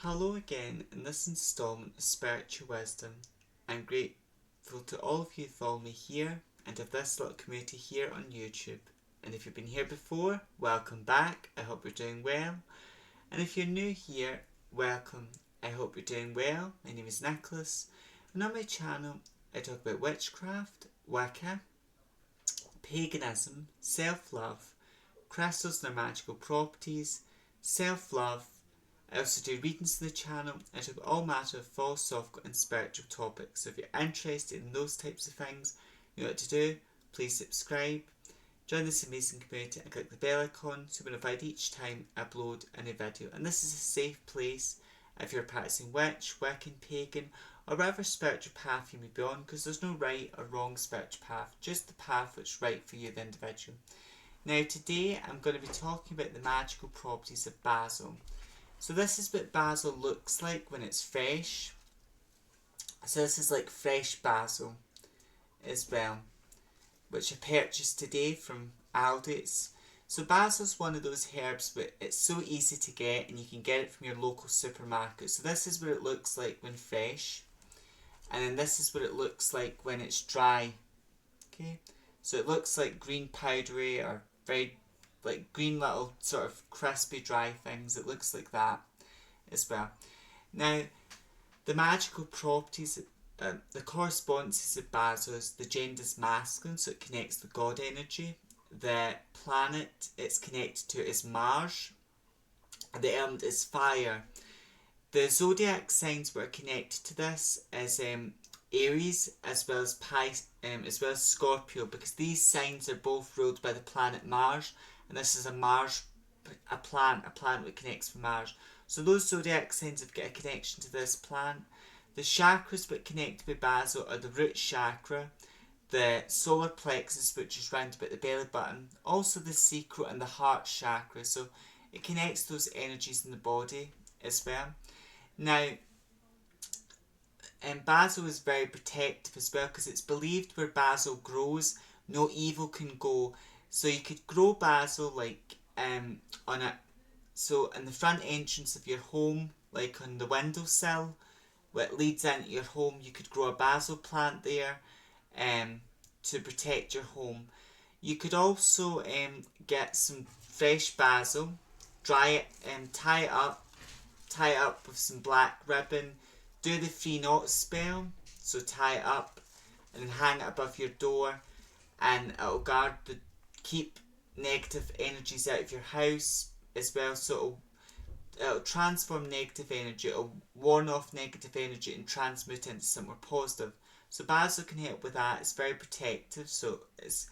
Hello again in this installment of Spiritual Wisdom. I'm grateful to all of you who follow me here and of this little community here on YouTube. And if you've been here before, welcome back. I hope you're doing well. And if you're new here, welcome. I hope you're doing well. My name is Nicholas, and on my channel I talk about witchcraft, Wicca, paganism, self-love, crystals and their magical properties, self-love. I also do readings on the channel. I talk about all matter of philosophical and spiritual topics. So if you're interested in those types of things, you know what to do. Please subscribe, join this amazing community and click the bell icon so you're notified each time I upload a new video. And this is a safe place if you're a practicing witch, Wiccan, pagan, or whatever spiritual path you may be on, because there's no right or wrong spiritual path, just the path which is right for you, the individual. Now today I'm going to be talking about the magical properties of basil. So this is what basil looks like when it's fresh. So this is like fresh basil as well, which I purchased today from Aldi. So basil is one of those herbs, but it's so easy to get and you can get it from your local supermarket. So this is what it looks like when fresh, and then this is what it looks like when it's dry. Okay, so it looks like green powdery or very like green little sort of crispy dry things. It looks like that as well. Now the magical properties, the correspondences of basil is the gender's masculine, so it connects the god energy. The planet it's connected to is Mars, and the element is fire. The zodiac signs that are connected to this is Aries as well as Scorpio, because these signs are both ruled by the planet Mars, and this is a planet that connects with Mars. So those zodiac signs have got a connection to this planet. The chakras that connect with basil are the root chakra, the solar plexus, which is round about the belly button, also the sacral and the heart chakra. So it connects those energies in the body as well. Now, basil is very protective as well, because it's believed where basil grows, no evil can go. So you could grow basil like in the front entrance of your home, like on the windowsill, where it leads into your home. You could grow a basil plant there, to protect your home. You could also get some fresh basil, dry it, tie it up with some black ribbon, do the 3 knot spell, so tie it up and then hang it above your door, and it'll keep negative energies out of your house as well. So it'll transform negative energy, it'll warn off negative energy and transmute into somewhere positive. So basil can help with that. It's very protective. So it's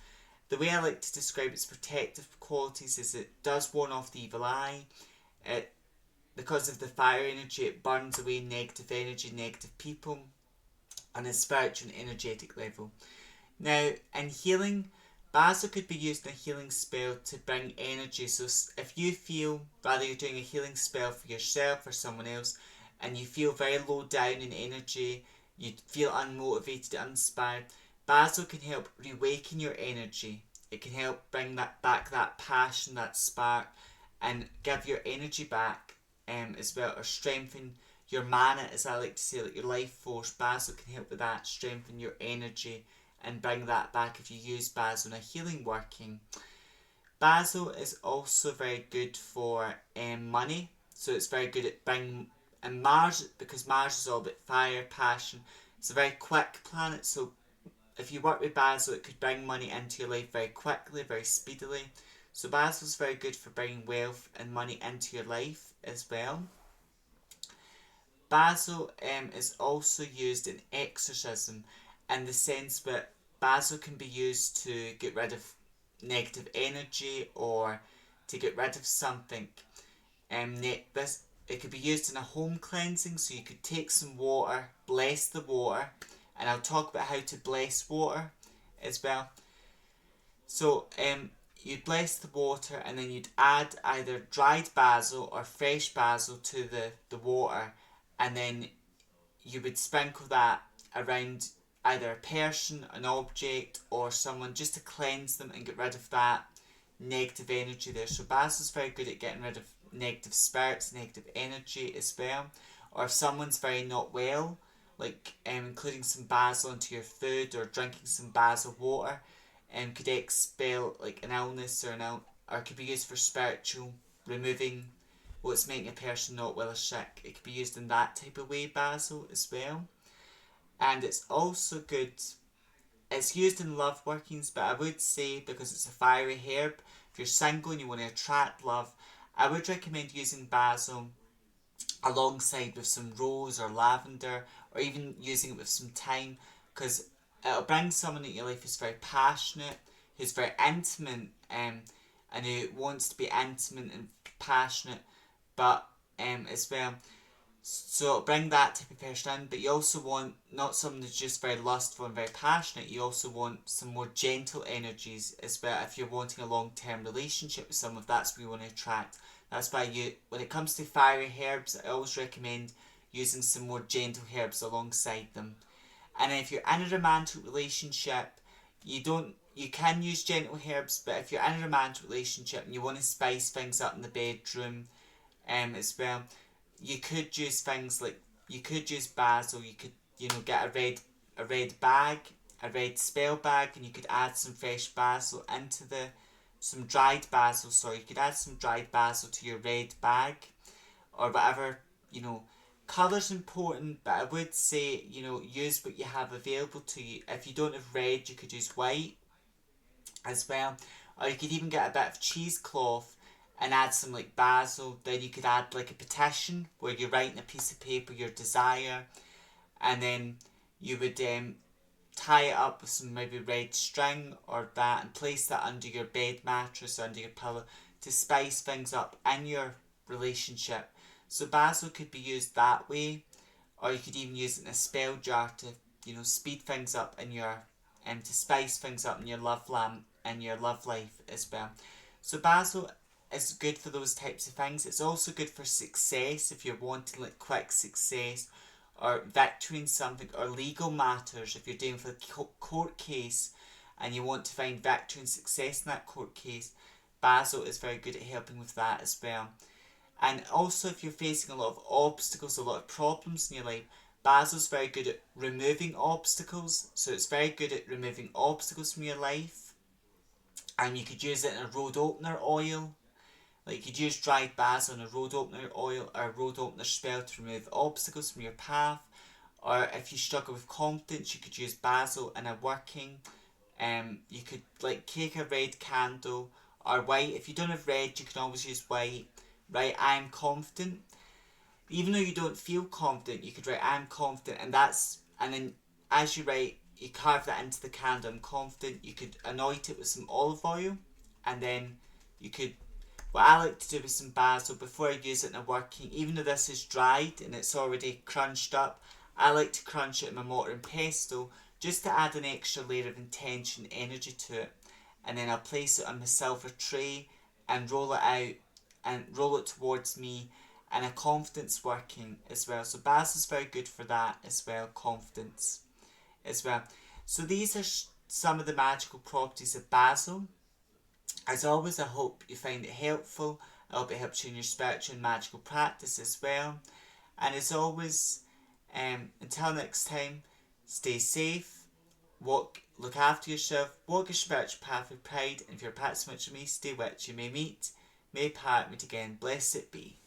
the way I like to describe its protective qualities is it does warn off the evil eye. Because of the fire energy, it burns away negative energy, negative people on a spiritual and energetic level. Now, in healing, basil could be used in a healing spell to bring energy. So if you feel, rather you're doing a healing spell for yourself or someone else, and you feel very low down in energy, you feel unmotivated, uninspired, basil can help reawaken your energy. It can help bring back that passion, that spark, and give your energy back as well, or strengthen your mana, as I like to say, like your life force. Basil can help with that, strengthen your energy and bring that back if you use basil in a healing working. Basil is also very good for money, so it's very good at bringing, and Mars, because Mars is all about fire, passion, it's a very quick planet, so if you work with basil it could bring money into your life very quickly, very speedily. So basil is very good for bringing wealth and money into your life as well. Basil is also used in exorcism, in the sense that basil can be used to get rid of negative energy or to get rid of something. It could be used in a home cleansing, so you could take some water, bless the water, and I'll talk about how to bless water as well. So you'd bless the water, and then you'd add either dried basil or fresh basil to the water, and then you would sprinkle that around either a person, an object, or someone, just to cleanse them and get rid of that negative energy there. So basil is very good at getting rid of negative spirits, negative energy as well. Or if someone's very not well, like including some basil into your food or drinking some basil water, could expel like an illness or could be used for spiritual, removing what's making a person not well or sick. It could be used in that type of way, basil as well. And it's also good, it's used in love workings, but I would say because it's a fiery herb, if you're single and you want to attract love, I would recommend using basil alongside with some rose or lavender, or even using it with some thyme, because it'll bring someone into your life who's very passionate, who's very intimate, and who wants to be intimate and passionate, but as well. So it'll bring that type of person in, but you also want not someone who's just very lustful and very passionate. You also want some more gentle energies as well. If you're wanting a long-term relationship with someone, if that's what you want to attract. That's why when it comes to fiery herbs, I always recommend using some more gentle herbs alongside them. And if you're in a romantic relationship, you can use gentle herbs, but if you're in a romantic relationship and you want to spice things up in the bedroom, as well, you could use things like, you could use basil. You could, get a red bag, a red spell bag, and you could add some fresh basil into some dried basil. Sorry, you could add some dried basil to your red bag, or whatever. Colour's important, but I would say, use what you have available to you. If you don't have red, you could use white as well, or you could even get a bit of cheesecloth and add some like basil. Then you could add like a petition where you're writing a piece of paper your desire, and then you would tie it up with some maybe red string or that, and place that under your bed mattress, under your pillow, to spice things up in your relationship. So basil could be used that way, or you could even use it in a spell jar to speed things up in your to spice things up in your love lamp and your love life as well. So basil is good for those types of things. It's also good for success if you're wanting like quick success or victory in something, or legal matters. If you're dealing with a court case and you want to find victory and success in that court case, basil is very good at helping with that as well. And also if you're facing a lot of obstacles, a lot of problems in your life, basil is very good at removing obstacles. So it's very good at removing obstacles from your life. And you could use it in a road opener oil. Like you could use dried basil in a road opener oil or a road opener spell to remove obstacles from your path. Or if you struggle with confidence, you could use basil in a working. You could like take a red candle or white. If you don't have red, you can always use white. Write "I am confident." Even though you don't feel confident, you could write "I am confident," and then as you write, you carve that into the candle. "I'm confident." You could anoint it with some olive oil, and then you could. What I like to do with some basil before I use it in a working, even though this is dried and it's already crunched up, I like to crunch it in my mortar and pestle just to add an extra layer of intention, energy to it. And then I'll place it on my silver tray and roll it out and roll it towards me, and a confidence working as well. So basil is very good for that as well, confidence as well. So these are some of the magical properties of basil. As always, I hope you find it helpful. I hope it helps you in your spiritual and magical practice as well. And as always, until next time, stay safe, look after yourself, walk your spiritual path with pride, and if you're practicing much with me, stay with you. May meet, may part, meet again. Blessed be.